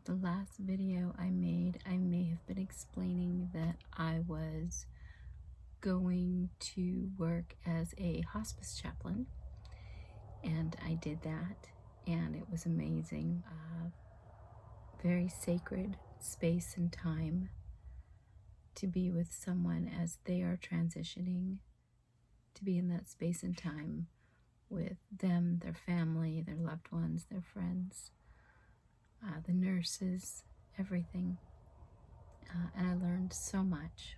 The last video I made, I may have been explaining that I was going to work as a hospice chaplain, and I did that, and it was amazing. Very sacred space and time to be with someone as they are transitioning, to be in that space and time with them, their family, their loved ones, their friends, the nurses, everything. And I learned so much.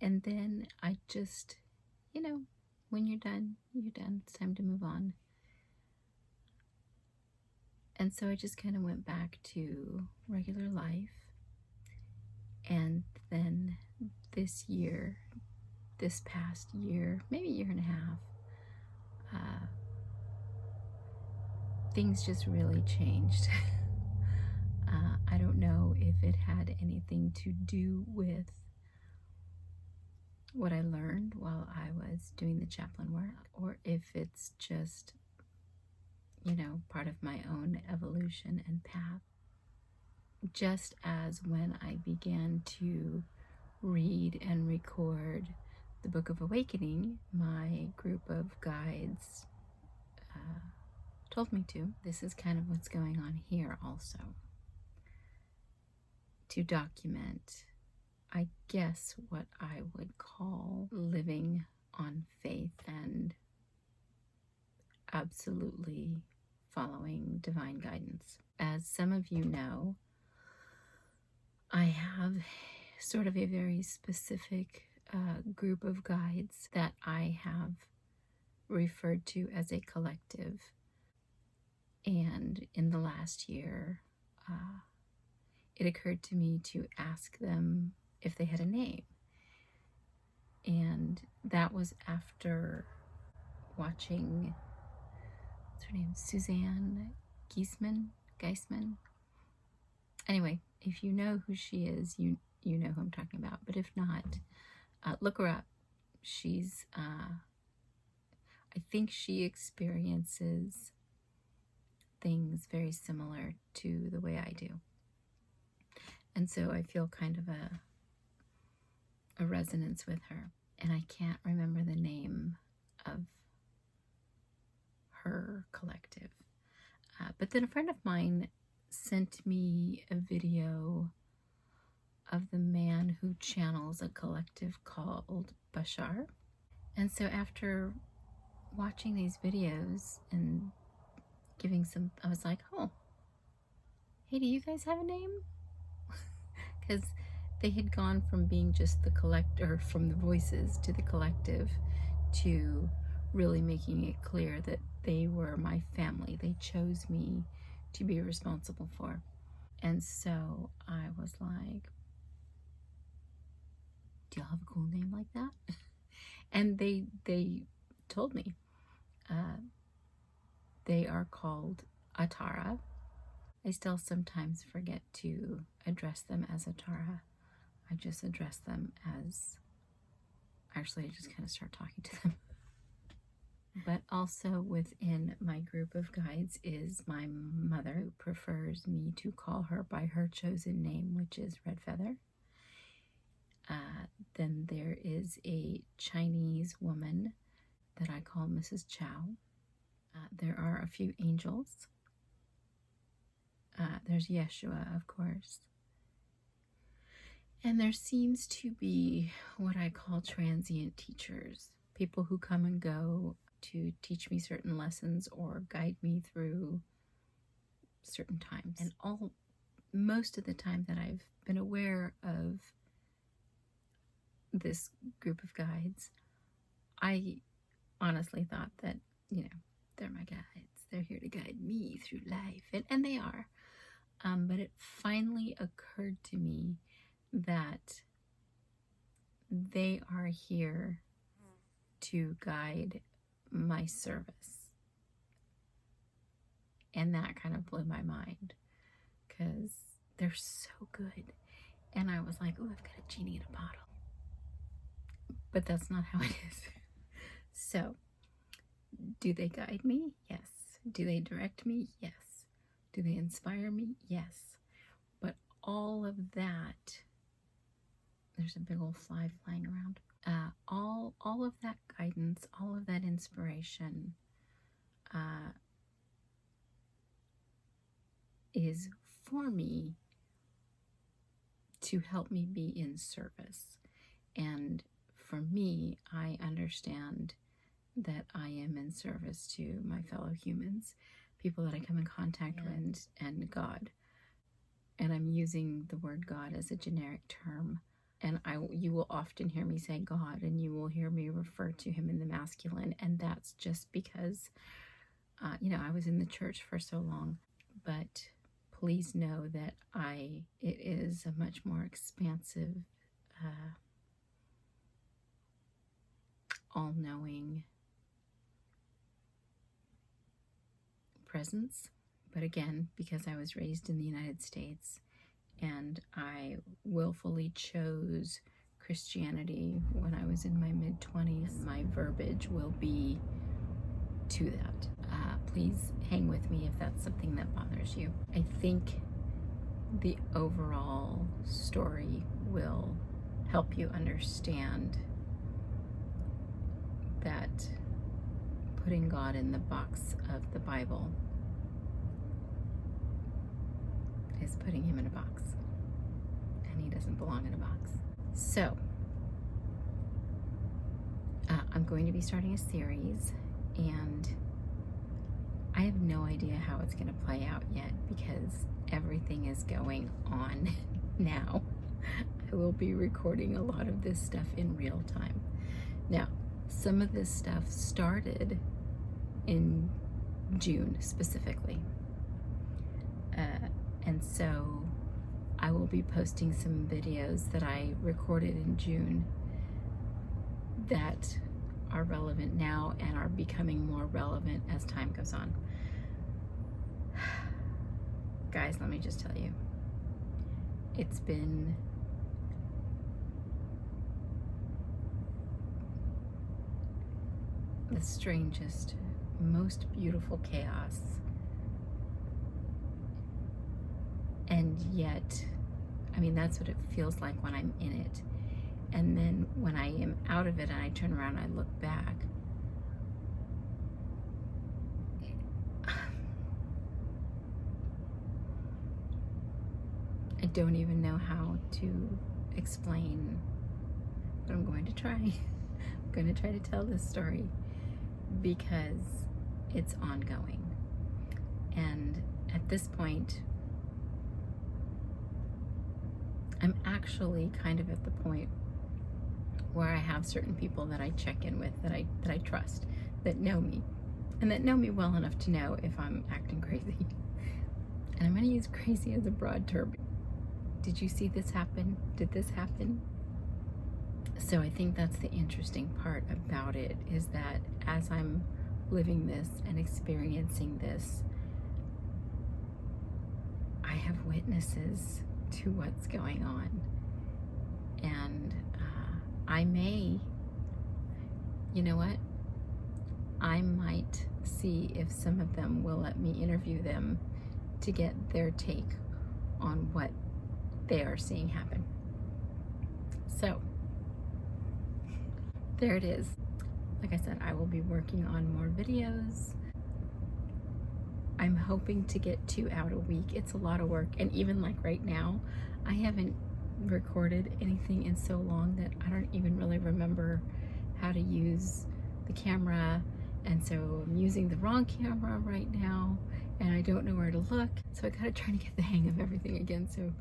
And then I just, when you're done, you're done. It's time to move on. And so I just kind of went back to regular life. And then this past year, maybe year and a half, things just really changed. I don't know if it had anything to do with what I learned while I was doing the chaplain work, or if it's just, part of my own evolution and path. Just as when I began to read and record the Book of Awakening, my group of guides told me to. This is kind of what's going on here also. To document, I guess, what I would call living on faith and absolutely following divine guidance. As some of you know, I have sort of a very specific group of guides that I have referred to as a collective. And in the last year, it occurred to me to ask them if they had a name. And that was after watching, what's her name? Suzanne Geisman. Anyway, if you know who she is, you know who I'm talking about. But if not, look her up. She's, I think she experiences things very similar to the way I do. And so I feel kind of a resonance with her. And I can't remember the name of her collective. But then a friend of mine sent me a video of the man who channels a collective called Bashar. And so after watching these videos and I was like, oh, hey, do you guys have a name? Because they had gone from being just the collector, from the voices to the collective, to really making it clear that they were my family. They chose me to be responsible for. And so I was like, do y'all have a cool name like that? And they told me. They are called Atara. I still sometimes forget to address them as Atara. I just address them as, actually I just kind of start talking to them. But also within my group of guides is my mother, who prefers me to call her by her chosen name, which is Red Feather. Then there is a Chinese woman that I call Mrs. Chow. There are a few angels. There's Yeshua, of course. And there seems to be what I call transient teachers, people who come and go to teach me certain lessons or guide me through certain times. And most of the time that I've been aware of this group of guides, I honestly thought that, they're my guides. They're here to guide me through life. And they are. But it finally occurred to me that they are here to guide my service. And that kind of blew my mind because they're so good. And I was like, oh, I've got a genie in a bottle. But that's not how it is. So, do they guide me? Yes. Do they direct me? Yes. Do they inspire me? Yes. all of that, there's a big old fly flying around. All of that guidance, all of that inspiration is for me to help me be in service. And for me, I understand that I am in service to my fellow humans, people that I come in contact with, and God. And I'm using the word God as a generic term. And you will often hear me say God, and you will hear me refer to him in the masculine. And that's just because, I was in the church for so long. But please know that it is a much more expansive, all-knowing presence. But again, because I was raised in the United States and I willfully chose Christianity when I was in my mid-20s, my verbiage will be to that. Please hang with me if that's something that bothers you. I think the overall story will help you understand that putting God in the box of the Bible is putting him in a box, and he doesn't belong in a box. So I'm going to be starting a series, and I have no idea how it's going to play out yet because everything is going on now. I will be recording a lot of this stuff in real time. Now, some of this stuff started in June specifically. And so I will be posting some videos that I recorded in June that are relevant now and are becoming more relevant as time goes on. Guys, let me just tell you, it's been the strangest, most beautiful chaos. And yet, that's what it feels like when I'm in it. And then when I am out of it and I turn around and I look back, I don't even know how to explain, but I'm going to try. I'm going to try to tell this story because it's ongoing. And at this point, I'm actually kind of at the point where I have certain people that I check in with, that I trust, that know me, and that know me well enough to know if I'm acting crazy. And I'm going to use crazy as a broad term. Did you see this happen? Did this happen? So I think that's the interesting part about it, is that as I'm living this and experiencing this, I have witnesses to what's going on. And I may, you know what? I might see if some of them will let me interview them to get their take on what they are seeing happen. So there it is. Like I said, I will be working on more videos. I'm hoping to get 2 out a week. It's a lot of work, and even like right now, I haven't recorded anything in so long that I don't even really remember how to use the camera, and so I'm using the wrong camera right now, and I don't know where to look, so I gotta try to get the hang of everything again. So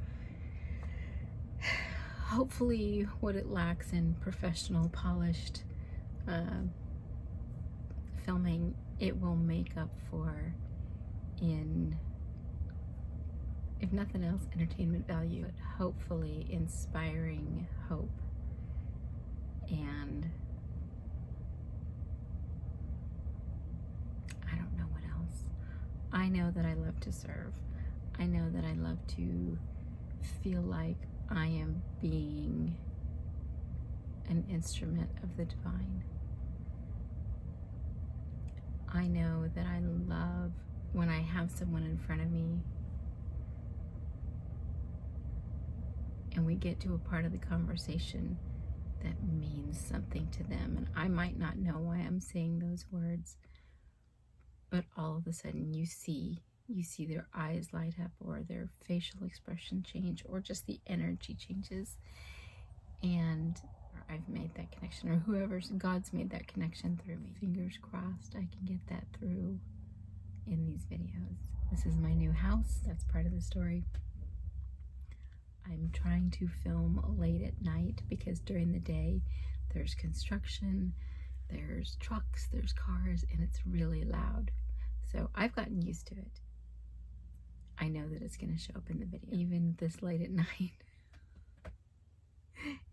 hopefully what it lacks in professional, polished filming, it will make up for in, if nothing else, entertainment value, but hopefully inspiring hope. And I don't know what else. I know that I love to serve. I know that I love to feel like I am being an instrument of the divine. I know that I love when I have someone in front of me and we get to a part of the conversation that means something to them. And I might not know why I'm saying those words, but all of a sudden you see their eyes light up, or their facial expression change, or just the energy changes. And I've made that connection, or God's made that connection through me. Fingers crossed I can get that through in these videos. This is my new house. That's part of the story. I'm trying to film late at night because during the day there's construction, there's trucks, there's cars, and it's really loud. So I've gotten used to it. I know that it's going to show up in the video. Even this late at night,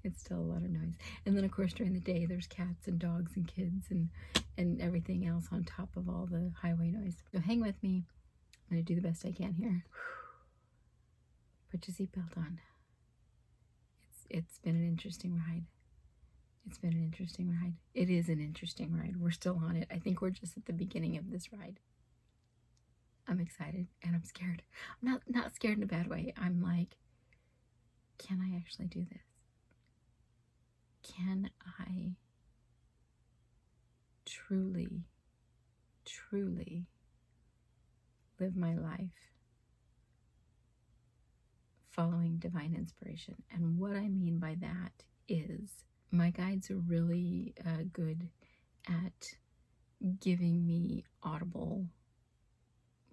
it's still a lot of noise. And then of course during the day there's cats and dogs and kids and everything else on top of all the highway noise. So hang with me. I'm going to do the best I can here. Put your seatbelt on. It's been an interesting ride. It's been an interesting ride. It is an interesting ride. We're still on it. I think we're just at the beginning of this ride. I'm excited and I'm scared. I'm not scared in a bad way. I'm like, can I actually do this? Can I truly, truly live my life following divine inspiration? And what I mean by that is my guides are really good at giving me audible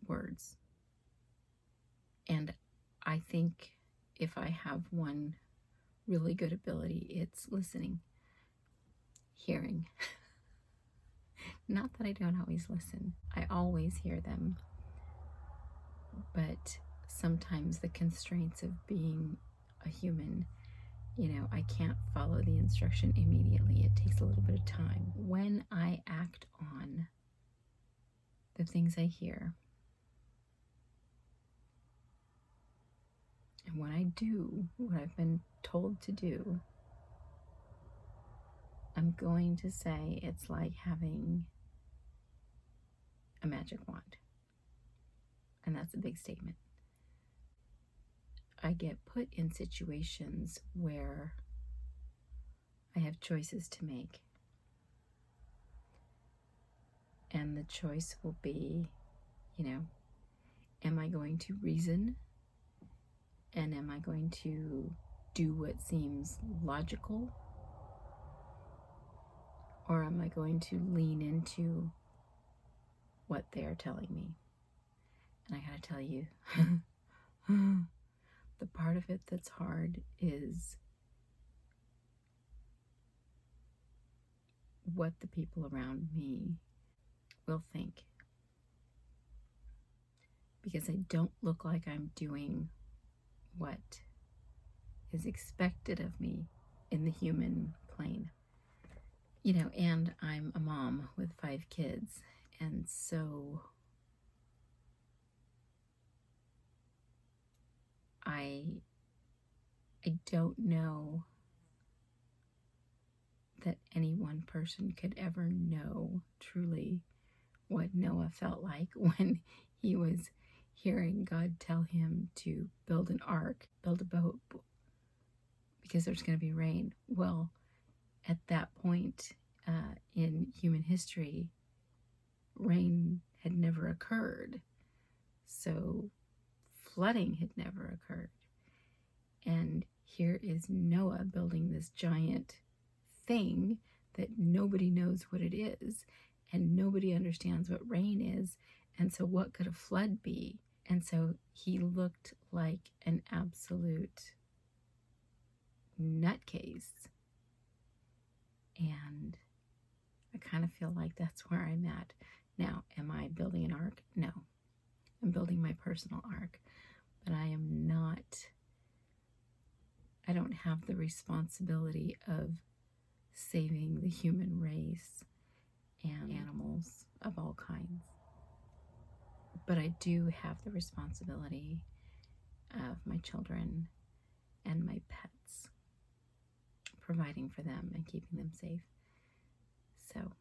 words. And I think if I have one really good ability, it's listening, hearing. Not that I don't always listen. I always hear them. But sometimes the constraints of being a human, I can't follow the instruction immediately. It takes a little bit of time. When I act on the things I hear, and when I do what I've been told to do, I'm going to say it's like having a magic wand. And that's a big statement. I get put in situations where I have choices to make. And the choice will be, am I going to reason? And am I going to do what seems logical? Or am I going to lean into what they are telling me? And I gotta tell you, the part of it that's hard is what the people around me will think. Because I don't look like I'm doing what is expected of me in the human plane. And I'm a mom with 5 kids, and so I don't know that any one person could ever know truly what Noah felt like when he was hearing God tell him to build an ark, build a boat, because there's going to be rain. Well, at that point in human history, rain had never occurred. So flooding had never occurred. And here is Noah building this giant thing that nobody knows what it is, and nobody understands what rain is. And so what could a flood be? And so he looked like an absolute nutcase. And I kind of feel like that's where I'm at. Now, am I building an ark? No. I'm building my personal ark. But I don't have the responsibility of saving the human race and animals of all kinds. But I do have the responsibility of my children and my pets, providing for them and keeping them safe. So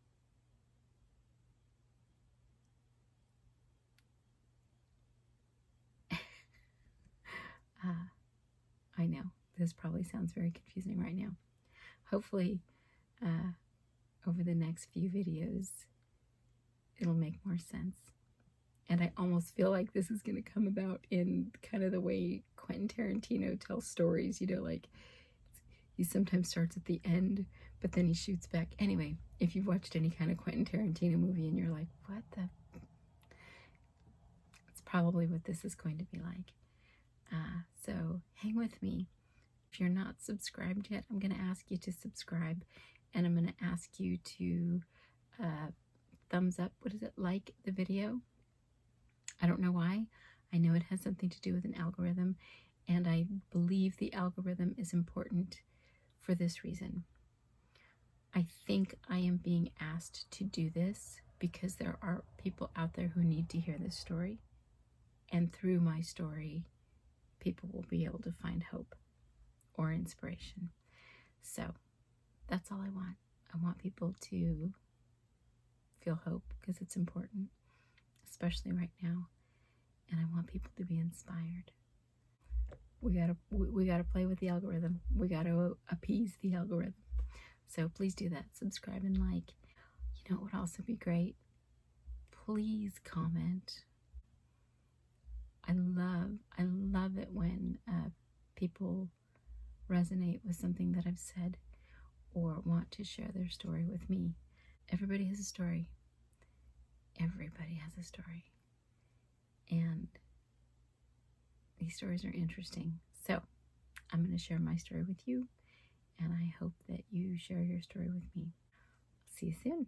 I know this probably sounds very confusing right now. Hopefully, over the next few videos, it'll make more sense. And I almost feel like this is going to come about in kind of the way Quentin Tarantino tells stories, you know, like he sometimes starts at the end, but then he shoots back. Anyway, if you've watched any kind of Quentin Tarantino movie and you're like, what the? It's probably what this is going to be like. So hang with me. If you're not subscribed yet, I'm going to ask you to subscribe, and I'm going to ask you to thumbs up, like the video. I don't know why. I know it has something to do with an algorithm, and I believe the algorithm is important for this reason. I think I am being asked to do this because there are people out there who need to hear this story, and through my story, people will be able to find hope or inspiration. So that's all I want. I want people to feel hope because it's important, especially right now, and I want people to be inspired. We gotta play with the algorithm. We gotta appease the algorithm. So please do that. Subscribe and like. You know what would also be great? Please comment. I love it when people resonate with something that I've said or want to share their story with me. Everybody has a story. Everybody has a story. And these stories are interesting. So I'm going to share my story with you, and I hope that you share your story with me. See you soon.